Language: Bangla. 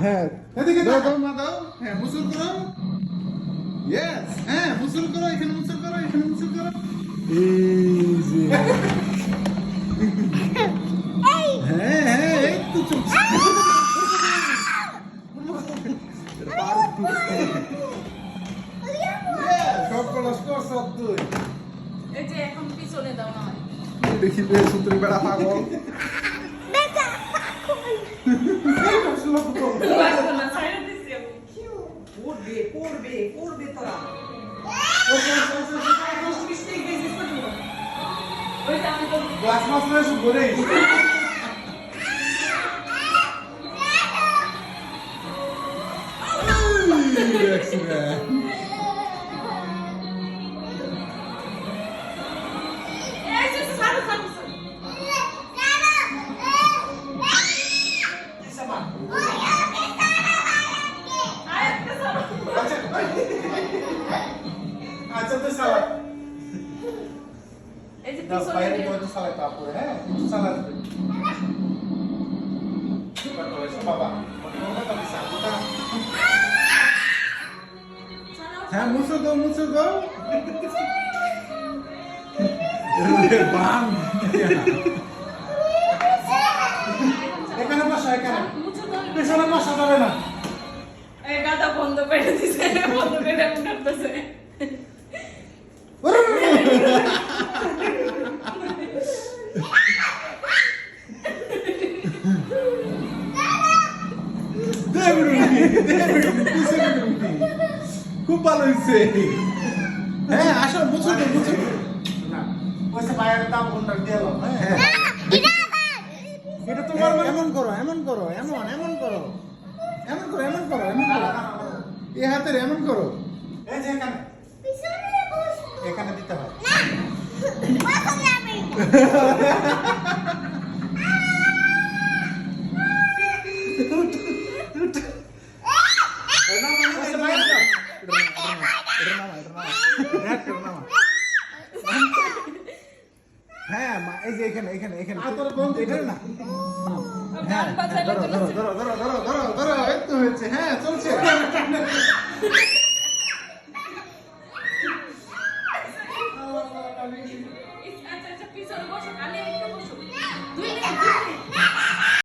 হ্যাঁ এদিকে দাও মা দাও হ্যাঁ মুসুল করো ইয়েস হ্যাঁ মুসুল করো এখানে মুসুল করো এখানে মুসুল করো ইজি হ্যাঁ হ্যাঁ এই তো চলছে সব কলস কর সব তুই এই যে এখন পিছনে দাও না দেখি সুন্দরী বেড়া পাগল লাগতো না সাইড দিছি আমি করবে তোরা মিস্টেক বেসিস করে দিও ওইটা আমি তো গ্লাস মাছ না সব বলে এই যে সারো সারো আরেকটা সারো আচ্ছা তো সালা এই যে না পিছনে বাইরে দিয়ে তো সালা তারপর হ্যাঁ একটু সালা দেবে বাবা হ্যাঁ মুসো দাও বাম এখানে বসা এখানে মুছো দাও পেছনে বসা যাবে না এই গাদা বন্ধ করে দিছে বন্ধ করে এমন করতেছে খুব ভালো হয়েছে হ্যাঁ আসো মুছো না ওইসব বাইরের দাম কোনটা দিলাম হ্যাঁ এটা তোমার এমন করো এমন করো এই হাতের এমন করো এই যে এখানে এখানে দিতে হয় হ্যাঁ এই যে এখানে এখানে না গান বাজালে ধরো এই তো হয়েছে হ্যাঁ চলছে